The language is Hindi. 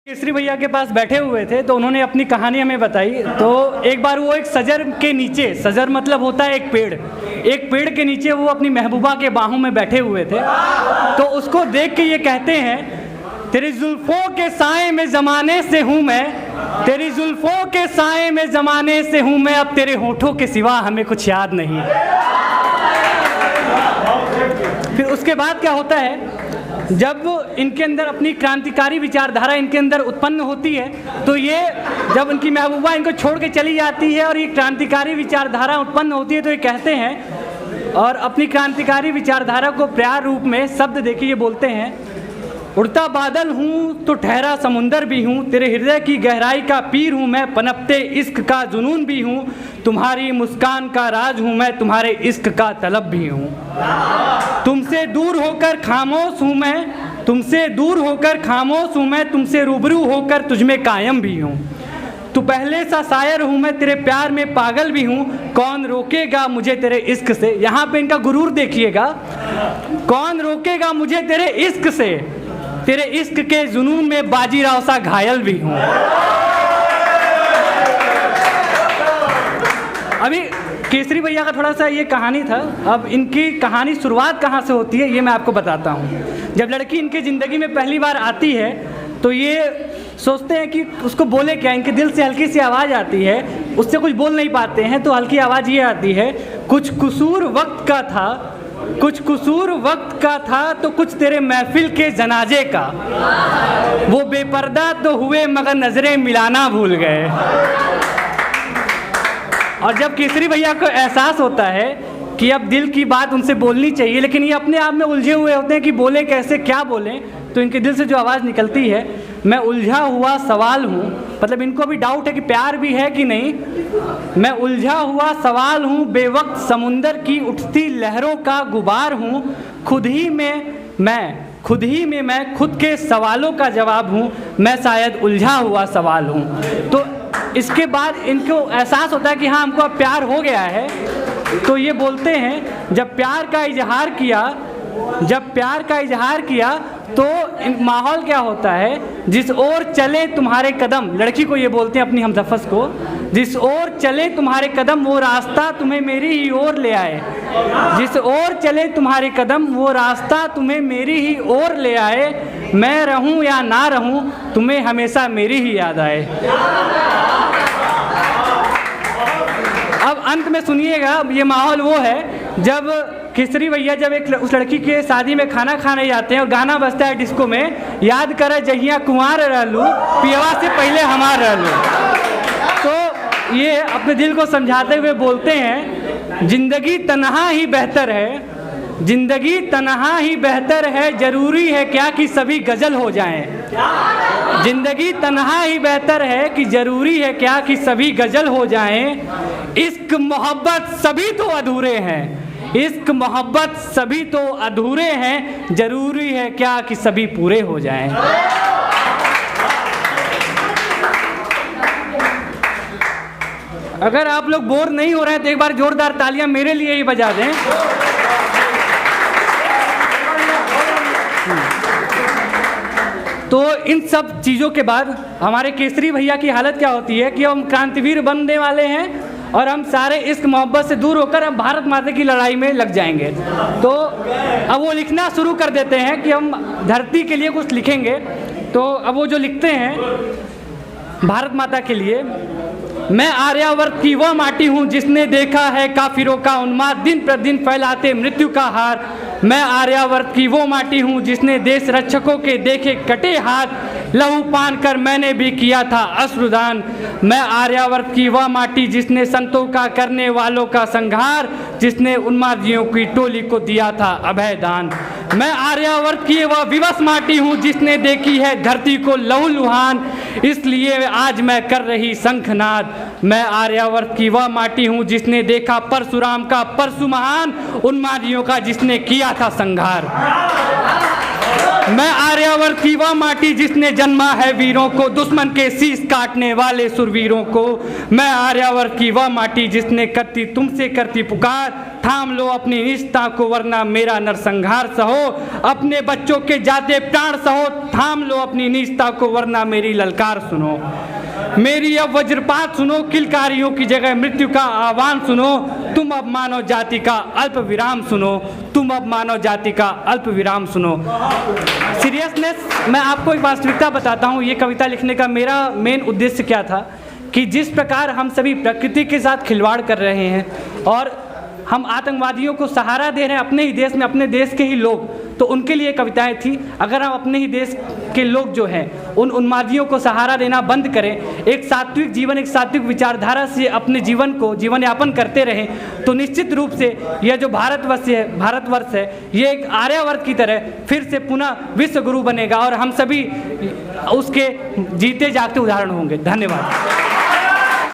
केसरी भैया के पास बैठे हुए थे तो उन्होंने अपनी कहानी हमें बताई। तो एक बार वो एक सजर के नीचे, सजर मतलब होता है एक पेड़ के नीचे वो अपनी महबूबा के बाहों में बैठे हुए थे। तो उसको देख के ये कहते हैं, तेरी जुल्फों के साए में ज़माने से हूँ मैं, तेरी जुल्फों के साए में ज़माने से हूँ मैं, अब तेरे होठों के सिवा हमें कुछ याद नहीं। फिर उसके बाद क्या होता है, जब इनके अंदर अपनी क्रांतिकारी विचारधारा इनके अंदर उत्पन्न होती है, तो ये जब उनकी महबूबा इनको छोड़ के चली जाती है और ये क्रांतिकारी विचारधारा उत्पन्न होती है, तो ये कहते हैं और अपनी क्रांतिकारी विचारधारा को प्यार रूप में शब्द देखिए ये बोलते हैं, उड़ता बादल हूँ तो ठहरा समुंदर भी हूँ, तेरे हृदय की गहराई का पीर हूँ मैं, पनपते इश्क का जुनून भी हूँ, तुम्हारी मुस्कान का राज हूँ मैं, तुम्हारे इश्क का तलब भी हूँ। तुमसे दूर होकर खामोश हूँ मैं, तुमसे दूर होकर खामोश हूँ मैं, तुमसे रूबरू होकर तुझमें कायम भी हूँ। तू पहले सा शायर हूँ मैं, तेरे प्यार में पागल भी हूँ, कौन रोकेगा मुझे तेरे इश्क से। यहाँ पे इनका गुरूर देखिएगा, कौन रोकेगा मुझे तेरे इश्क से, तेरे इश्क के जुनून में बाजीराव सा घायल भी हूँ। अभी केसरी भैया का थोड़ा सा ये कहानी था। अब इनकी कहानी शुरुआत कहाँ से होती है ये मैं आपको बताता हूँ। जब लड़की इनके ज़िंदगी में पहली बार आती है तो ये सोचते हैं कि उसको बोले क्या। इनके दिल से हल्की सी आवाज़ आती है, उससे कुछ बोल नहीं पाते हैं, तो हल्की आवाज़ ये आती है, कुछ कसूर वक्त का था, कुछ कसूर वक्त का था तो कुछ तेरे महफिल के जनाजे का, वो बेपर्दा तो हुए मगर नजरें मिलाना भूल गए। और जब केसरी भैया को एहसास होता है कि अब दिल की बात उनसे बोलनी चाहिए, लेकिन ये अपने आप में उलझे हुए होते हैं कि बोले कैसे, क्या बोलें, तो इनके दिल से जो आवाज़ निकलती है, मैं उलझा हुआ सवाल हूँ, मतलब इनको भी डाउट है कि प्यार भी है कि नहीं। मैं उलझा हुआ सवाल हूँ, बेवक्त समुंदर की उठती लहरों का गुबार हूँ, खुद ही में मैं खुद के सवालों का जवाब हूँ, मैं शायद उलझा हुआ सवाल हूँ। तो इसके बाद इनको एहसास होता है कि हाँ हमको अब प्यार हो गया है। तो ये बोलते हैं, जब प्यार का इजहार किया तो माहौल क्या होता है, जिस ओर चले तुम्हारे कदम, लड़की को ये बोलते हैं अपनी हमसफ़र को, जिस ओर चले तुम्हारे कदम वो रास्ता तुम्हें मेरी ही ओर ले आए, जिस ओर चले तुम्हारे कदम वो रास्ता तुम्हें मेरी ही ओर ले आए, मैं रहूं या ना रहूं तुम्हें हमेशा मेरी ही याद आए। अब अंत में सुनिएगा, ये माहौल वो है जब केसरी भैया जब उस लड़की के शादी में खाना खाने जाते हैं और गाना बजता है डिस्को में, याद कर जहिया कुंवार रहलू पियवा से पहले हमार रहलू। तो ये अपने दिल को समझाते हुए बोलते हैं, जिंदगी तन्हा ही बेहतर है, जिंदगी तन्हा ही बेहतर है, जरूरी है क्या कि सभी गजल हो जाएं। जिंदगी तन्हा ही बेहतर है कि जरूरी है क्या कि सभी गजल हो जाएं। इश्क मोहब्बत सभी तो अधूरे हैं, इश्क मोहब्बत सभी तो अधूरे हैं, जरूरी है क्या कि सभी पूरे हो जाएं। अगर आप लोग बोर नहीं हो रहे हैं तो एक बार जोरदार तालियां मेरे लिए ही बजा दें। तो इन सब चीज़ों के बाद हमारे केसरी भैया की हालत क्या होती है कि हम क्रांतिवीर बनने वाले हैं और हम सारे इश्क मोहब्बत से दूर होकर अब भारत माता की लड़ाई में लग जाएंगे। तो अब वो लिखना शुरू कर देते हैं कि हम धरती के लिए कुछ लिखेंगे। तो अब वो जो लिखते हैं भारत माता के लिए, मैं आर्यावर्त की वह माटी हूँ जिसने देखा है काफिरों का उन्माद, दिन प्रतिदिन फैलाते मृत्यु का हार। मैं आर्यावर्त की वो माटी हूँ जिसने देश रक्षकों के देखे कटे हाथ, लहू पान कर मैंने भी किया था अश्रुदान। मैं आर्यावर्त की वह माटी जिसने संतों का करने वालों का संहार, जिसने उन्मादियों की टोली को दिया था अभय दान। मैं आर्यावर्त की वह विवश माटी हूँ जिसने देखी है धरती को लहूलुहान, इसलिए आज मैं कर रही शंखनाद। मैं आर्यावर्त की वह माटी हूँ जिसने देखा परशुराम का परशु महान, उन्मादियों का जिसने किया था संहार। मैं आर्यावर्त की वह माटी जिसने जन्मा है वीरों को, दुश्मन के शीश काटने वाले सुरवीरों को। मैं आर्यावर्त की वह माटी जिसने करती तुमसे करती पुकार, थाम लो अपनी निष्ठा को वरना मेरा नरसंहार सहो। अपने बच्चों के जाते प्राण सहो, थाम लो अपनी निष्ठा को वरना मेरी ललकार सुनो। मेरी अब वज्रपात सुनो, किलकारियों की जगह मृत्यु का आह्वान सुनो। तुम अब मानव जाति का अल्प विराम सुनो, तुम अब मानव जाति का अल्प विराम सुनो। सीरियसनेस, मैं आपको एक वास्तविकता बताता हूँ। ये कविता लिखने का मेरा मेन उद्देश्य क्या था कि जिस प्रकार हम सभी प्रकृति के साथ खिलवाड़ कर रहे हैं और हम आतंकवादियों को सहारा दे रहे हैं अपने ही देश में, अपने देश के ही लोग, तो उनके लिए कविताएं थी। अगर हम अपने ही देश के लोग जो हैं उन उन्मादियों को सहारा देना बंद करें, एक सात्विक जीवन, एक सात्विक विचारधारा से अपने जीवन को जीवन यापन करते रहें, तो निश्चित रूप से यह जो भारतवर्ष है ये एक आर्यावर्त की तरह फिर से पुनः विश्व गुरु बनेगा और हम सभी उसके जीते जागते उदाहरण होंगे। धन्यवाद।